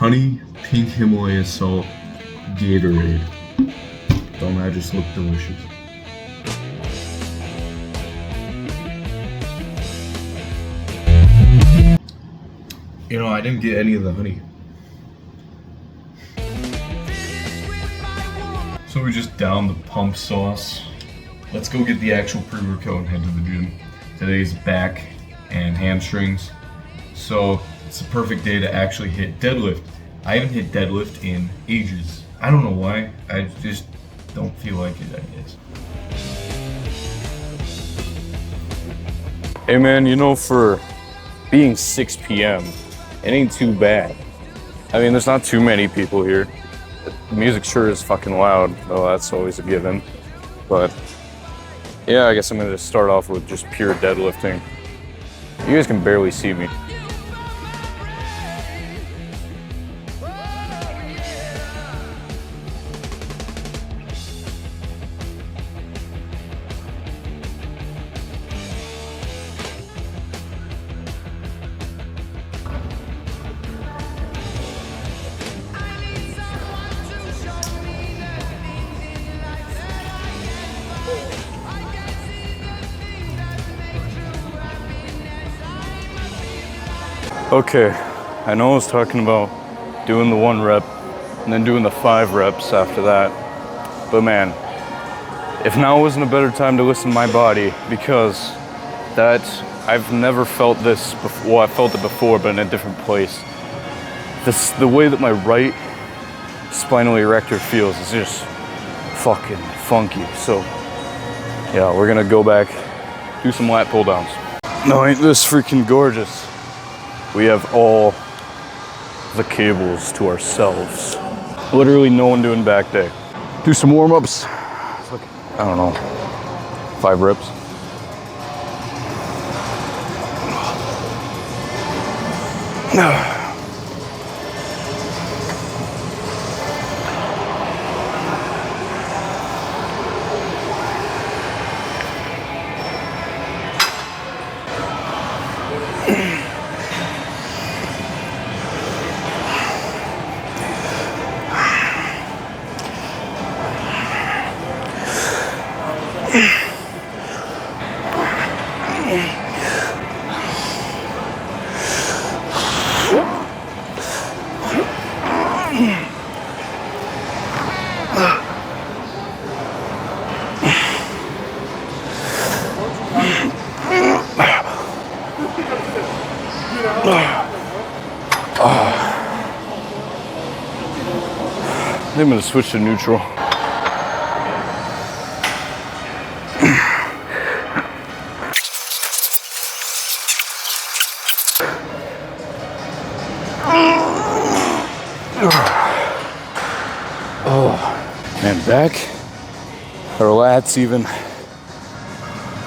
honey pink Himalaya salt Gatorade. Don't that just look delicious? You know, I didn't get any of the honey. So we just downed the pump sauce. Let's go get the actual pre-workout and head to the gym. Today's back and hamstrings. So it's the perfect day to actually hit deadlift. I haven't hit deadlift in ages. I don't know why. I just don't feel like it, I guess. Hey man, you know, for being 6 p.m., it ain't too bad. I mean, there's not too many people here. The music sure is fucking loud, though that's always a given. But yeah, I guess I'm gonna just start off with just pure deadlifting. You guys can barely see me. Okay, I know I was talking about doing the 1 rep and then doing the 5 reps after that, but man, if now wasn't a better time to listen to my body, because I've never felt this before. Well, I felt it before, but in a different place. The way that my right spinal erector feels is just fucking funky. So yeah, we're gonna go back, do some lat pull downs. No, ain't this freaking gorgeous? We have all the cables to ourselves. Literally no one doing back day. Do some warm-ups. I don't know, 5 reps. I'm gonna switch to neutral. Oh, man, back or lats even.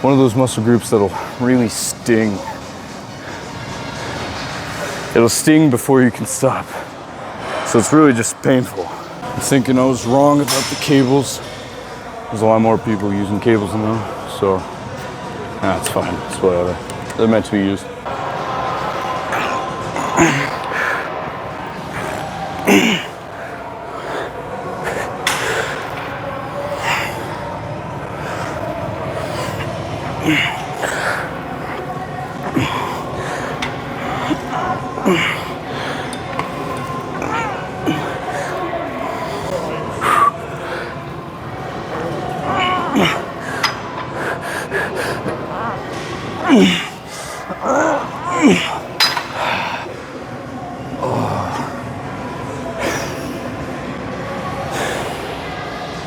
One of those muscle groups that'll really sting. It'll sting before you can stop. So it's really just painful. I'm thinking I was wrong about the cables. There's a lot more people using cables now, so it's fine. It's whatever. They're meant to be used.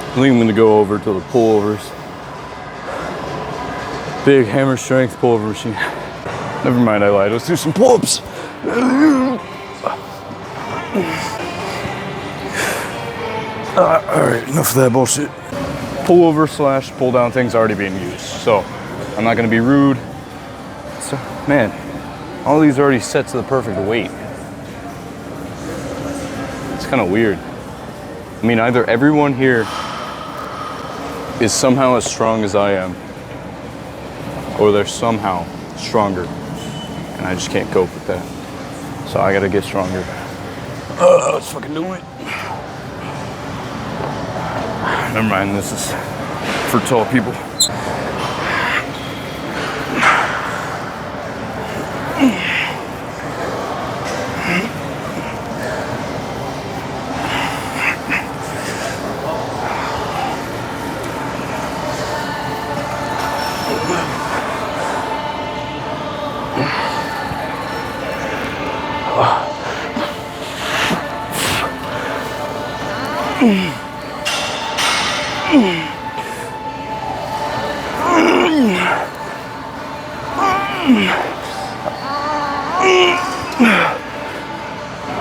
I think I'm gonna go over to the pullovers. Big hammer strength pullover machine. Never mind, I lied. Let's do some pull-ups. All right, enough of that bullshit. Pullover / pull down thing's already being used, so I'm not gonna be rude. So, man, all these are already set to the perfect weight. It's kind of weird. I mean, either everyone here is somehow as strong as I am, or they're somehow stronger, and I just can't cope with that. So I gotta get stronger. Let's fucking do it. Never mind, this is for tall people.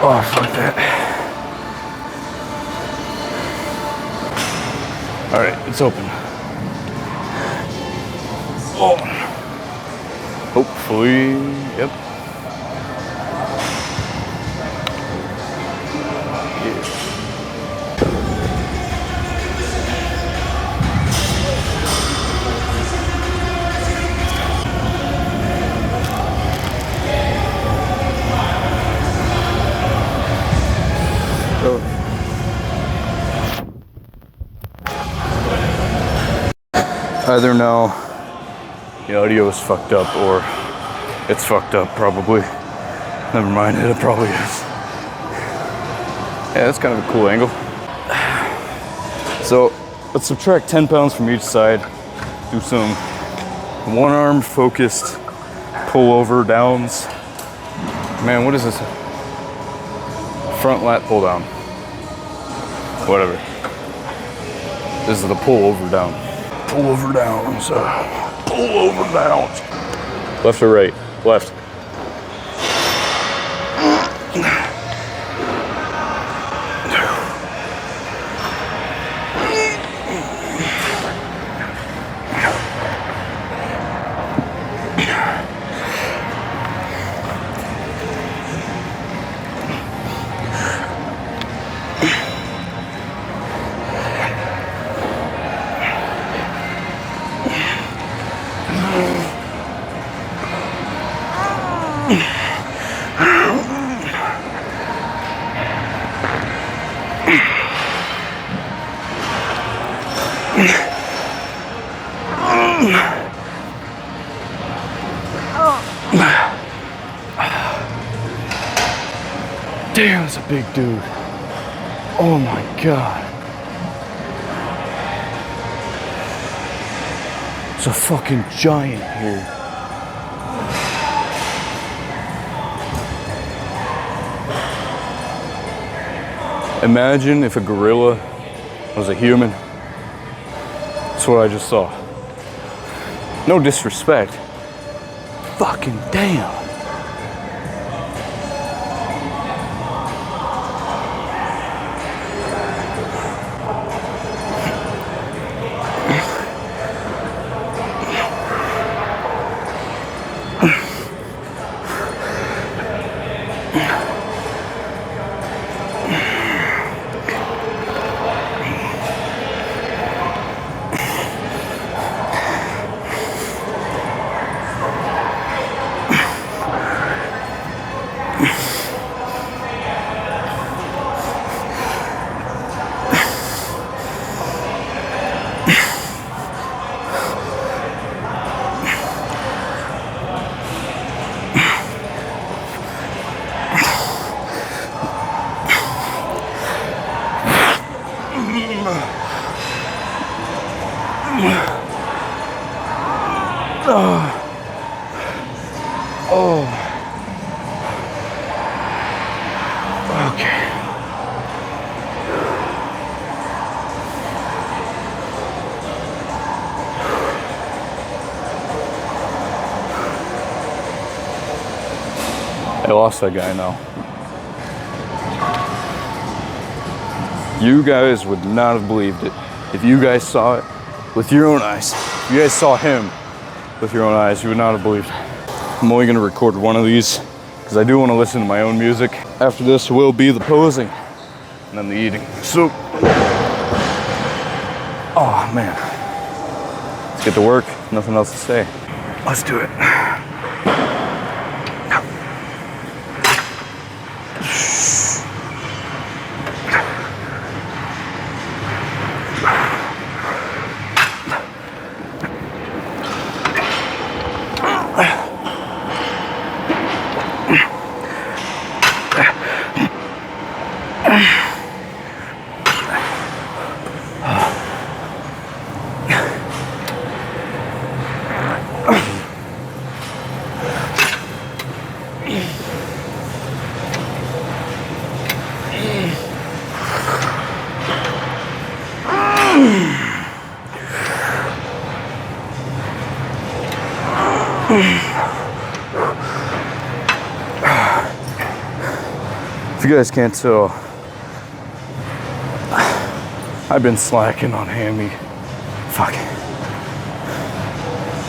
Oh, fuck that. All right, it's open. Oh. Hopefully, yep. Either now the audio is fucked up or it's fucked up probably. Never mind, it probably is. Yeah, that's kind of a cool angle. So let's subtract 10 pounds from each side. Do some one arm focused pull over downs. Man, what is this? Front lat pull down. Whatever. This is the pull over down. Pull over downs. Pull over downs. Left or right? Left. Damn, that's a big dude. Oh my God. It's a fucking giant here. Imagine if a gorilla was a human. That's what I just saw. No disrespect. Fucking damn. Oh. Okay. I lost that guy now. You guys would not have believed it if you guys saw it with your own eyes. If you guys saw him with your own eyes, you would not have believed it. I'm only gonna record one of these because I do want to listen to my own music. After this will be the posing and then the eating. So, oh man. Let's get to work, nothing else to say. Let's do it. you guys can't tell, I've been slacking on hammy. Fuck.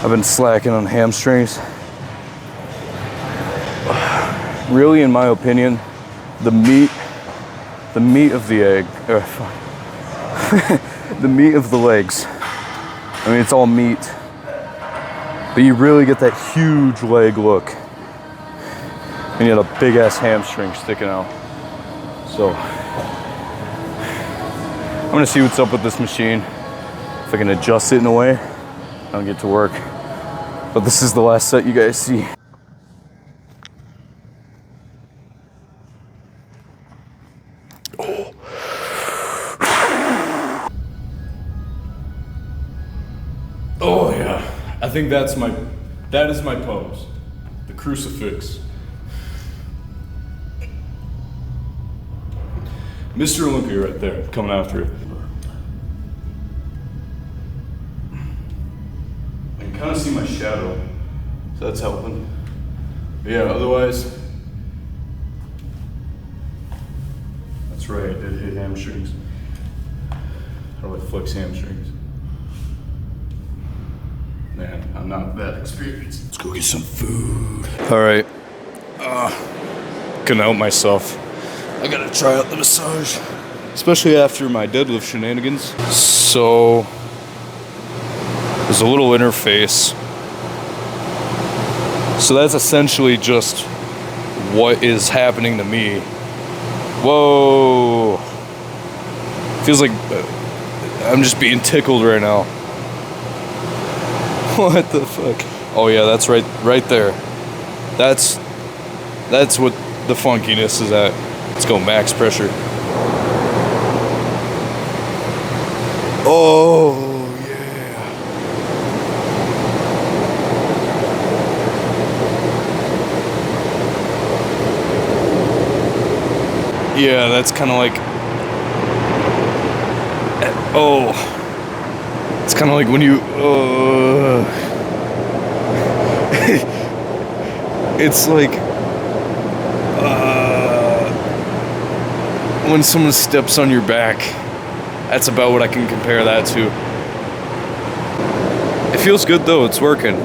I've been slacking on hamstrings. Really, in my opinion, the meat of the egg, the meat of the legs. I mean, it's all meat, but you really get that huge leg look, and you have a big ass hamstring sticking out. So I'm gonna see what's up with this machine, if I can adjust it in a way I'll get to work. But this is the last set you guys see. Oh yeah, I think that is my pose, the crucifix. Mr. Olympia right there, coming after it. I can kind of see my shadow, so that's helping. But yeah, otherwise, that's right, I did hit hamstrings. How do I flex hamstrings? Man, I'm not that experienced. Let's go get some food. All right, couldn't help myself. I gotta try out the massage, especially after my deadlift shenanigans. So, there's a little interface. So that's essentially just what is happening to me. Whoa. Feels like I'm just being tickled right now. What the fuck? Oh yeah, that's right there. That's what the funkiness is at. Let's go max pressure. Oh yeah. Yeah, that's kind of like, oh, it's kind of like when you, it's like, when someone steps on your back. That's about what I can compare that to. It feels good though, it's working.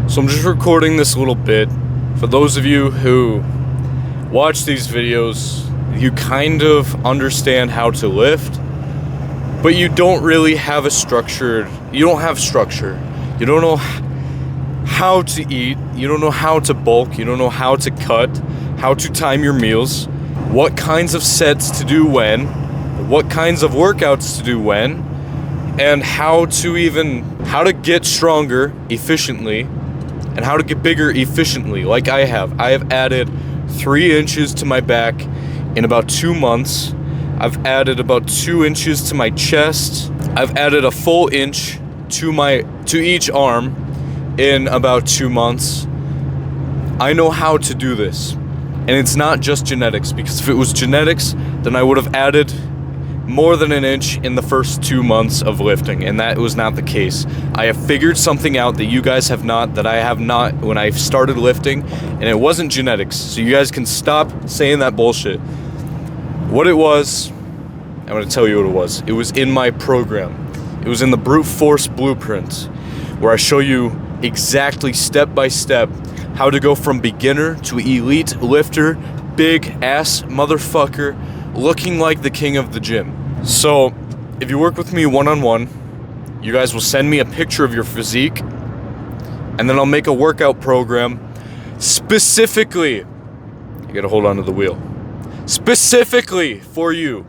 So I'm just recording this little bit. For those of you who watch these videos, you kind of understand how to lift, but you don't really have you don't have structure. You don't know how to eat, you don't know how to bulk, you don't know how to cut, how to time your meals, what kinds of sets to do when, what kinds of workouts to do when, and how to get stronger efficiently and how to get bigger efficiently. Like I have added 3 inches to my back in about 2 months. I've added about 2 inches to my chest. I've added a full inch to each arm in about 2 months. I know how to do this. And it's not just genetics, because if it was genetics, then I would have added more than an inch in the first 2 months of lifting, and that was not the case. I have figured something out that you guys have not, that I have not when I started lifting, and it wasn't genetics, so you guys can stop saying that bullshit. What it was, I'm going to tell you what it was. It was in my program. It was in the Brute Force Blueprint, where I show you exactly step by step how to go from beginner to elite lifter, big ass motherfucker, looking like the king of the gym. So, if you work with me one-on-one, you guys will send me a picture of your physique, and then I'll make a workout program specifically, you gotta hold on to the wheel, specifically for you,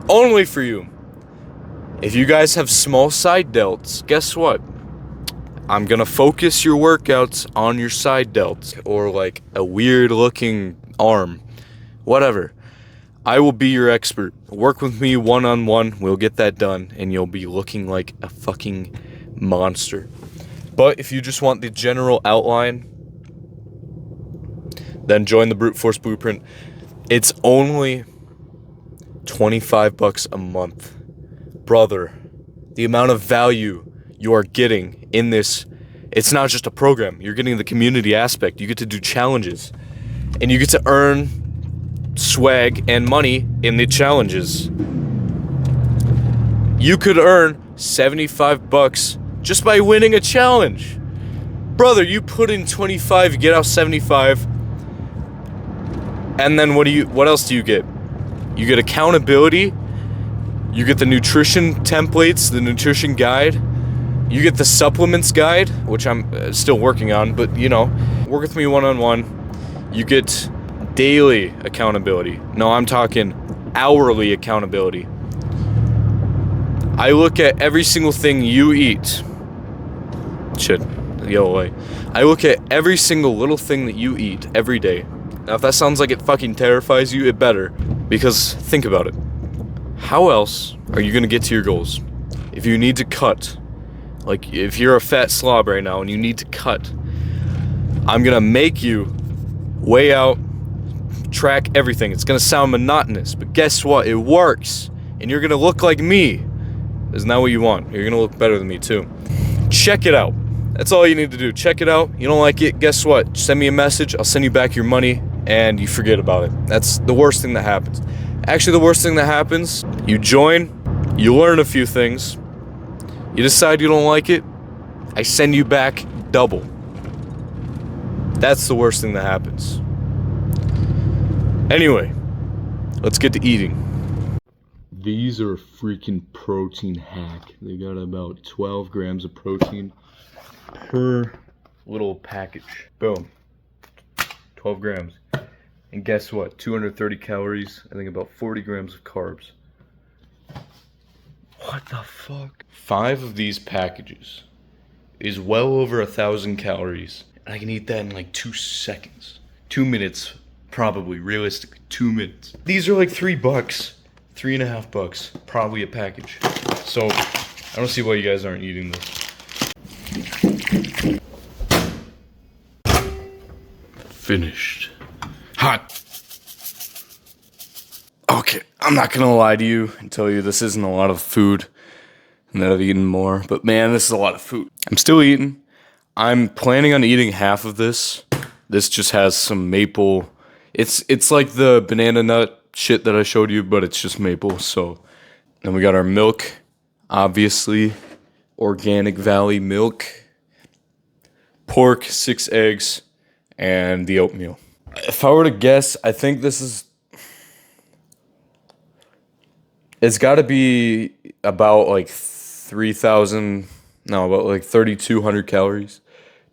only for you. If you guys have small side delts, guess what? I'm gonna focus your workouts on your side delts, or like a weird looking arm, whatever. I will be your expert. Work with me one-on-one, we'll get that done, and you'll be looking like a fucking monster. But if you just want the general outline, then join the Brute Force Blueprint. It's only $25 a month. Brother, the amount of value you are getting in this, it's not just a program. You're getting the community aspect. You get to do challenges, and you get to earn swag and money in the challenges. You could earn 75 bucks just by winning a challenge. Brother, you put in 25, you get out 75. And then what else do you get? You get accountability. You get the nutrition templates, the nutrition guide. You get the supplements guide, which I'm still working on, but you know, work with me one-on-one. You get daily accountability. No, I'm talking hourly accountability. I look at every single thing you eat. Shit, yellow light. I look at every single little thing that you eat every day. Now, if that sounds like it fucking terrifies you, it better. Because think about it. How else are you gonna get to your goals? If you need to cut, like if you're a fat slob right now and you need to cut, I'm gonna make you weigh out, track everything. It's gonna sound monotonous, but guess what? It works. And you're gonna look like me. Isn't that what you want? You're gonna look better than me too. Check it out. That's all you need to do. Check it out. You don't like it, guess what? Send me a message. I'll send you back your money and you forget about it. That's the worst thing that happens. Actually, the worst thing that happens, you join, you learn a few things, you decide you don't like it, I send you back double. That's the worst thing that happens. Anyway, let's get to eating. These are a freaking protein hack. They got about 12 grams of protein per little package. Boom. 12 grams. And guess what? 230 calories. I think about 40 grams of carbs. What the fuck? 5 of these packages is well over 1,000 calories. And I can eat that in like 2 seconds. 2 minutes, probably. Realistically, 2 minutes. These are like $3. $3.50, probably a package. So, I don't see why you guys aren't eating this. Finished. Hot. Okay, I'm not gonna lie to you and tell you this isn't a lot of food and that I've eaten more, but man, this is a lot of food. I'm still eating. I'm planning on eating half of this. This just has some maple. It's like the banana nut shit that I showed you, but it's just maple. So then we got our milk, obviously, Organic Valley milk, pork, 6 eggs, and the oatmeal. If I were to guess, I think this is, it's got to be about like 3,200 calories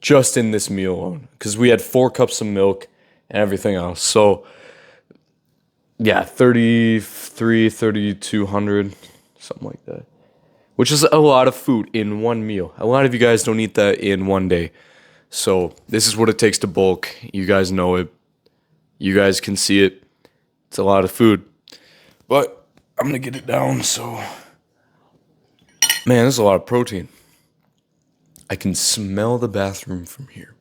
just in this meal alone, because we had 4 cups of milk and everything else. So yeah, 3,200, something like that, which is a lot of food in one meal. A lot of you guys don't eat that in one day. So this is what it takes to bulk. You guys know it. You guys can see it. It's a lot of food. But I'm going to get it down, so... Man, there's a lot of protein. I can smell the bathroom from here.